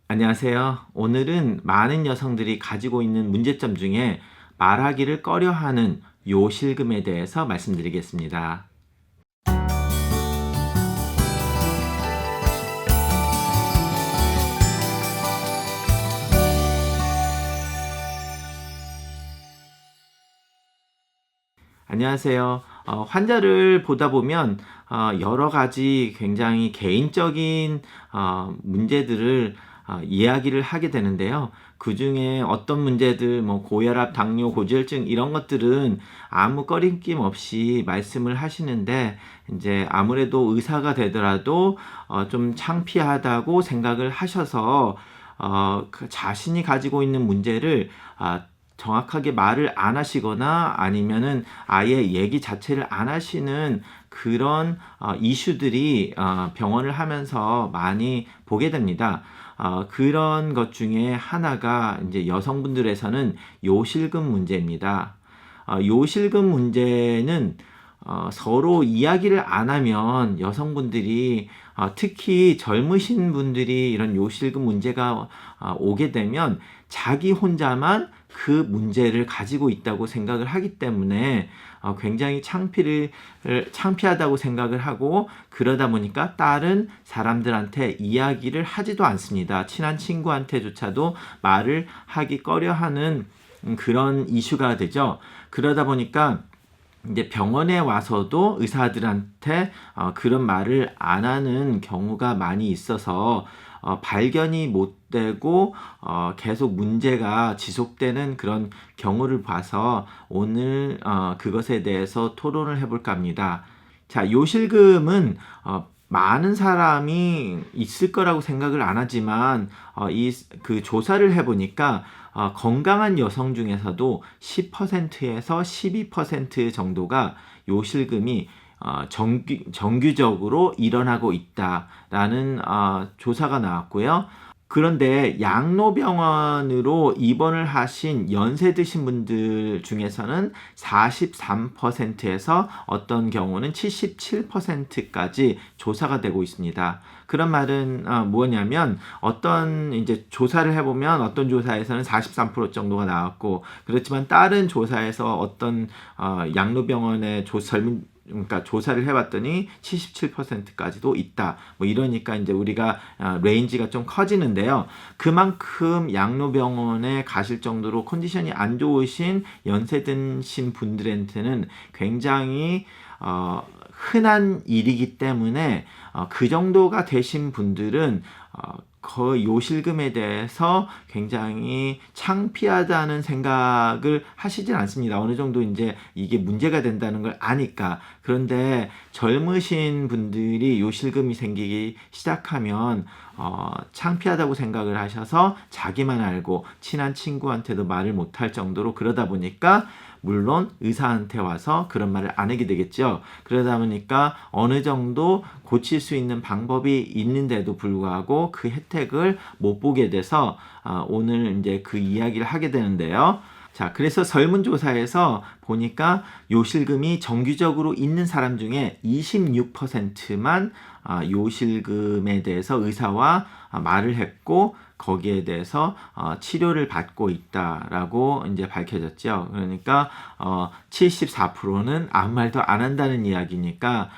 안녕하세요. 오늘은 많은 여성들이 가지고 있는 문제점 중에 말하기를 꺼려하는 요실금에 대해서 말씀드리겠습니다. 안녕하세요. 환자를 보다 보면 여러 가지 굉장히 개인적인 문제들을 이야기를 하게 되는데요. 그 중에 어떤 문제들, 뭐 고혈압, 당뇨, 고지혈증 이런 것들은 아무 꺼림낌 없이 말씀을 하시는데 이제 아무래도 의사가 되더라도 좀 창피하다고 생각을 하셔서 그 자신이 가지고 있는 문제를 정확하게 말을 안 하시거나 아니면은 아예 얘기 자체를 안 하시는 그런 이슈들이 병원을 하면서 많이 보게 됩니다. 그런 것 중에 하나가 이제 여성분들에서는 요실금 문제입니다. 요실금 문제는 서로 이야기를 안 하면 여성분들이 특히 젊으신 분들이 이런 요실금 문제가 오게 되면 자기 혼자만 그 문제를 가지고 있다고 생각을 하기 때문에 굉장히 창피하다고 생각을 하고 그러다 보니까 다른 사람들한테 이야기를 하지도 않습니다. 친한 친구한테조차도 말을 하기 꺼려하는 그런 이슈가 되죠. 그러다 보니까 이제 병원에 와서도 의사들한테 그런 말을 안 하는 경우가 많이 있어서 발견이 못 되고 계속 문제가 지속되는 그런 경우를 봐서 오늘 그것에 대해서 토론을 해볼까 합니다. 자, 요실금은 많은 사람이 있을 거라고 생각을 안 하지만 그 조사를 해보니까 건강한 여성 중에서도 10%에서 12% 정도가 요실금이 정규적으로 일어나고 있다라는 조사가 나왔고요. 그런데 양로병원으로 입원을 하신 연세 드신 분들 중에서는 43%에서 어떤 경우는 77%까지 조사가 되고 있습니다. 그런 말은 뭐냐면 어떤 이제 조사를 해보면 어떤 조사에서는 43% 정도가 나왔고 그렇지만 다른 조사에서 어떤 양로병원의 젊은 그러니까 조사를 해봤더니 77%까지도 있다. 뭐 이러니까 이제 우리가 레인지가 좀 커지는데요. 그만큼 양로병원에 가실 정도로 컨디션이 안 좋으신 연세 드신 분들한테는 굉장히 흔한 일이기 때문에 그 정도가 되신 분들은 거의 요실금에 대해서 굉장히 창피하다는 생각을 하시진 않습니다. 어느 정도 이제 이게 문제가 된다는 걸 아니까. 그런데 젊으신 분들이 요실금이 생기기 시작하면 창피하다고 생각을 하셔서 자기만 알고 친한 친구한테도 말을 못할 정도로 그러다 보니까 물론 의사한테 와서 그런 말을 안 하게 되겠죠. 그러다 보니까 어느 정도 고칠 수 있는 방법이 있는데도 불구하고 그 혜택을 못 보게 돼서 오늘 이제 그 이야기를 하게 되는데요. 자, 그래서 설문조사에서 보니까 요실금이 정규적으로 있는 사람 중에 26%만 요실금에 대해서 의사와 말을 했고 거기에 대해서 치료를 받고 있다라고 이제 밝혀졌죠. 그러니까 74%는 아무 말도 안 한다는 이야기니까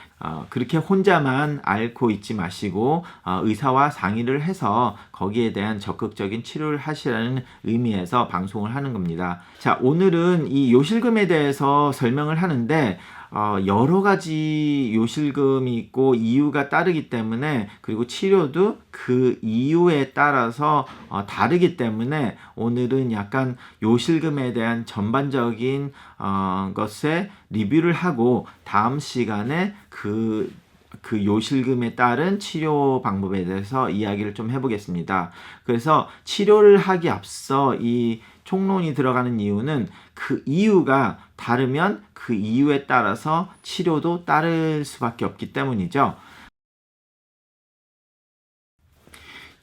그렇게 혼자만 앓고 있지 마시고 의사와 상의를 해서 거기에 대한 적극적인 치료를 하시라는 의미에서 방송을 하는 겁니다. 자, 오늘은 이 요실금에 대해서 설명을 하는데 여러 가지 요실금이 있고 이유가 따르기 때문에 그리고 치료도 그 이유에 따라서 다르기 때문에 오늘은 약간 요실금에 대한 전반적인 것에 리뷰를 하고 다음 시간에 그 요실금에 따른 치료 방법에 대해서 이야기를 좀 해보겠습니다. 그래서 치료를 하기 앞서 이 총론이 들어가는 이유는 그 이유가 다르면 그 이유에 따라서 치료도 따를 수밖에 없기 때문이죠.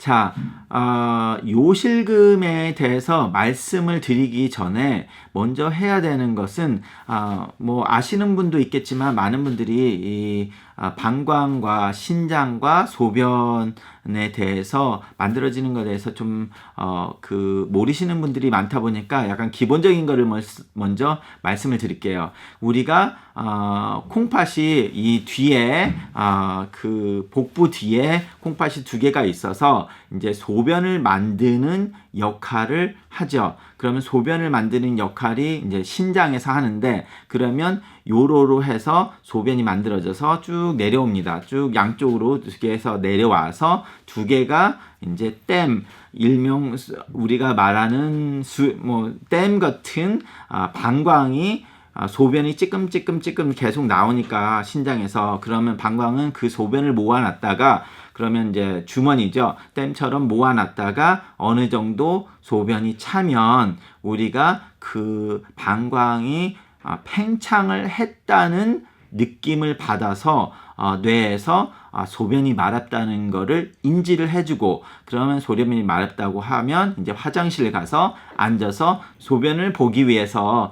자, 요실금에 대해서 말씀을 드리기 전에 먼저 해야 되는 것은 뭐 아시는 분도 있겠지만 많은 분들이 이 방광과 신장과 소변에 대해서 만들어지는 것에 대해서 좀 모르시는 분들이 많다 보니까 약간 기본적인 거를 먼저 말씀을 드릴게요. 우리가 콩팥이 이 뒤에 그 복부 뒤에 콩팥이 두 개가 있어서 이제 소변을 만드는 역할을 하죠. 그러면 소변을 만드는 역할이 이제 신장에서 하는데, 그러면 요로로 해서 소변이 만들어져서 쭉 내려옵니다. 쭉 양쪽으로 두 개에서 내려와서 두 개가 이제 댐, 일명 우리가 말하는 댐 같은 방광이 소변이 찌끔찌끔 계속 나오니까 신장에서, 그러면 방광은 그 소변을 모아놨다가, 그러면 이제 주머니죠. 댐처럼 모아놨다가 어느 정도 소변이 차면 우리가 그 방광이 팽창을 했다는 느낌을 받아서 뇌에서 소변이 마렵다는 거를 인지를 해주고, 그러면 소변이 마렵다고 하면 이제 화장실 가서 앉아서 소변을 보기 위해서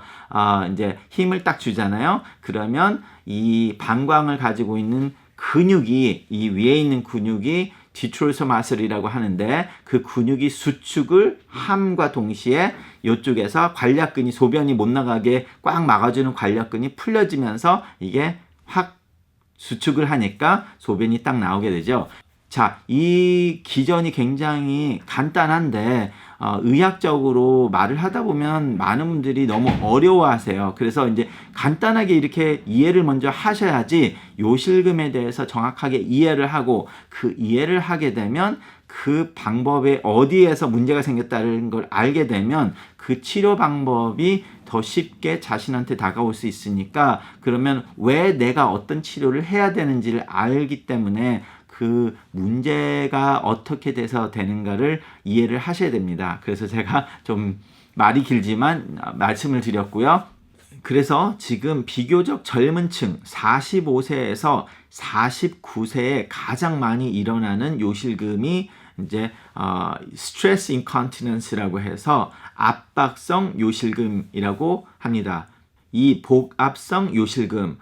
이제 힘을 딱 주잖아요. 그러면 이 방광을 가지고 있는 근육이, 이 위에 있는 근육이 디트로서 마슬이라고 하는데, 그 근육이 수축을 함과 동시에 이쪽에서 관략근이, 소변이 못 나가게 꽉 막아주는 관략근이 풀려지면서 이게 확 수축을 하니까 소변이 딱 나오게 되죠. 자, 이 기전이 굉장히 간단한데 의학적으로 말을 하다 보면 많은 분들이 너무 어려워하세요. 그래서 이제 간단하게 이렇게 이해를 먼저 하셔야지 요실금에 대해서 정확하게 이해를 하고, 그 이해를 하게 되면 그 방법에 어디에서 문제가 생겼다는 걸 알게 되면 그 치료 방법이 더 쉽게 자신한테 다가올 수 있으니까, 그러면 왜 내가 어떤 치료를 해야 되는지를 알기 때문에 그 문제가 어떻게 돼서 되는가를 이해를 하셔야 됩니다. 그래서 제가 좀 말이 길지만 말씀을 드렸고요. 그래서 지금 비교적 젊은 층 45세에서 49세에 가장 많이 일어나는 요실금이 이제 스트레스 인컨티넌스라고 해서 압박성 요실금이라고 합니다. 이 복압성 요실금,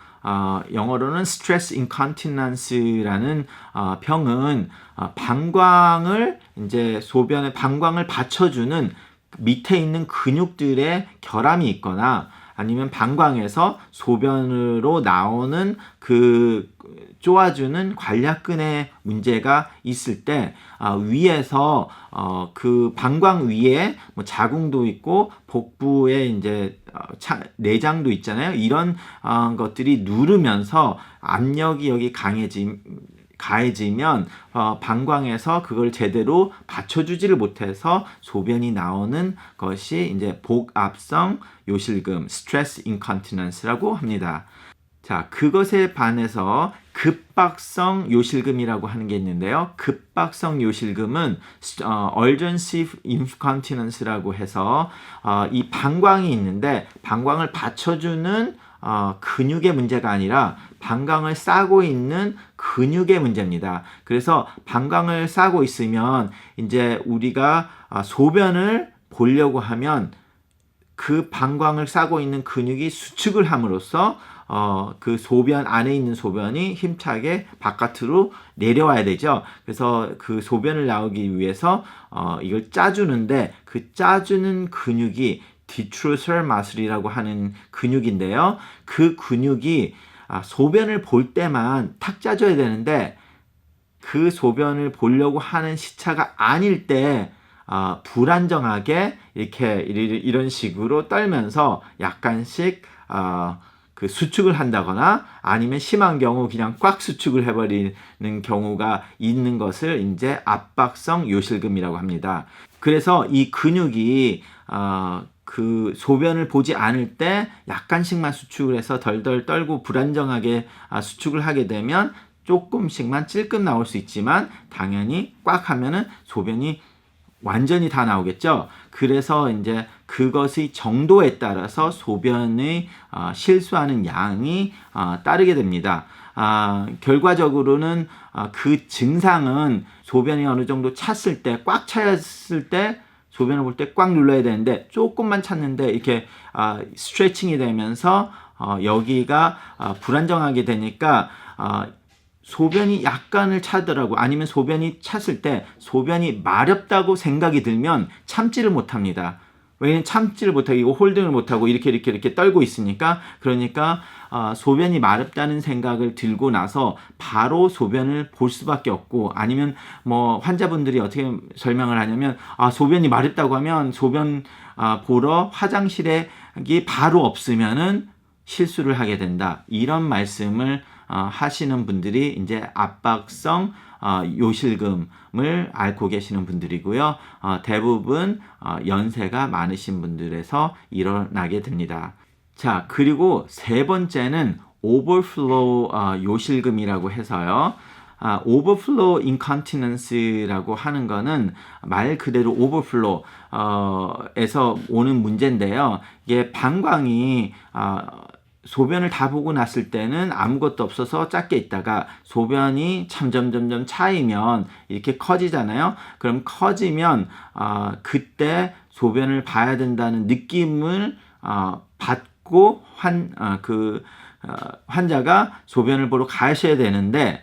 영어로는 스트레스 인컨티넌스라는 병은 방광을 이제 소변의 방광을 받쳐주는 밑에 있는 근육들의 결함이 있거나, 아니면 방광에서 소변으로 나오는 그 쪼아주는 관략근의 문제가 있을 때 위에서 그 방광 위에 뭐 자궁도 있고 복부에 이제 내장도 있잖아요. 이런 것들이 누르면서 압력이 여기 가해지면 방광에서 그걸 제대로 받쳐주지를 못해서 소변이 나오는 것이 이제 복압성 요실금, 스트레스 인컨티넌스라고 합니다. 자, 그것에 반해서 급박성 요실금이라고 하는 게 있는데요. 급박성 요실금은 urgency incontinence라고 해서 이 방광이 있는데 방광을 받쳐주는 근육의 문제가 아니라 방광을 싸고 있는 근육의 문제입니다. 그래서 방광을 싸고 있으면 이제 우리가 소변을 보려고 하면 그 방광을 싸고 있는 근육이 수축을 함으로써 그 소변 안에 있는 소변이 힘차게 바깥으로 내려와야 되죠. 그래서 그 소변을 나오기 위해서 이걸 짜주는데, 그 짜주는 근육이 디트루설 마슬이라고 하는 근육인데요. 그 근육이 소변을 볼 때만 탁 짜줘야 되는데, 그 소변을 보려고 하는 시차가 아닐 때 불안정하게 이런 식으로 떨면서 약간씩 그 수축을 한다거나, 아니면 심한 경우 그냥 꽉 수축을 해버리는 경우가 있는 것을 이제 압박성 요실금이라고 합니다. 그래서 이 근육이 그 소변을 보지 않을 때 약간씩만 수축을 해서 덜덜 떨고 불안정하게 수축을 하게 되면 조금씩만 찔끔 나올 수 있지만, 당연히 꽉 하면은 소변이 완전히 다 나오겠죠. 그래서 이제 그것의 정도에 따라서 소변의 실수하는 양이 따르게 됩니다. 결과적으로는 그 증상은 소변이 어느 정도 찼을 때, 꽉 차였을 때 소변을 볼 때 꽉 눌러야 되는데 조금만 찼는데 이렇게 스트레칭이 되면서 여기가 불안정하게 되니까 소변이 약간을 차더라고. 아니면 소변이 찼을 때 소변이 마렵다고 생각이 들면 참지를 못합니다. 왜냐면 참지를 못하고 이거 홀딩을 못하고 이렇게 떨고 있으니까. 그러니까 소변이 마렵다는 생각을 들고 나서 바로 소변을 볼 수밖에 없고, 아니면 뭐 환자분들이 어떻게 설명을 하냐면 소변이 마렵다고 하면 소변 보러 화장실에 바로 없으면은 실수를 하게 된다, 이런 말씀을 하시는 분들이 이제 압박성 요실금을 앓고 계시는 분들이고요. 대부분 연세가 많으신 분들에서 일어나게 됩니다. 자, 그리고 세 번째는 오버플로우 요실금이라고 해서요. 오버플로우 인컨티넌스라고 하는 거는 말 그대로 오버플로우에서 오는 문제인데요. 이게 방광이 소변을 다 보고 났을 때는 아무것도 없어서 작게 있다가 소변이 점점 차이면 이렇게 커지잖아요. 그럼 커지면 그때 소변을 봐야 된다는 느낌을 받고 환자가 소변을 보러 가셔야 되는데,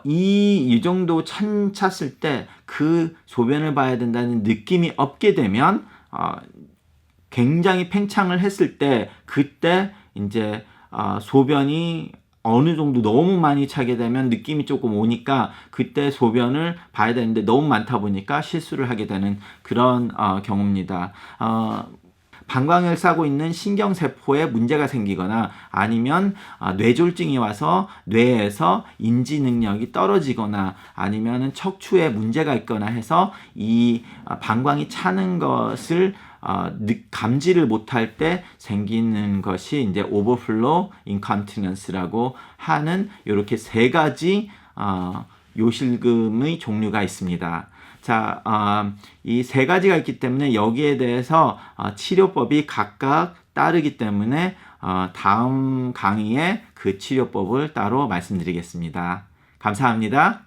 이 정도 찼을 때 그 소변을 봐야 된다는 느낌이 없게 되면 굉장히 팽창을 했을 때, 그때 이제 소변이 어느 정도 너무 많이 차게 되면 느낌이 조금 오니까 그때 소변을 봐야 되는데 너무 많다 보니까 실수를 하게 되는 그런 경우입니다. 방광을 싸고 있는 신경세포에 문제가 생기거나 아니면 뇌졸중이 와서 뇌에서 인지 능력이 떨어지거나 아니면 척추에 문제가 있거나 해서 이 방광이 차는 것을 감지를 못할 때 생기는 것이 이제 오버플로우 인컨티넌스라고 하는 이렇게 세 가지 요실금의 종류가 있습니다. 자, 이 세 가지가 있기 때문에 여기에 대해서 치료법이 각각 따르기 때문에 다음 강의에 그 치료법을 따로 말씀드리겠습니다. 감사합니다.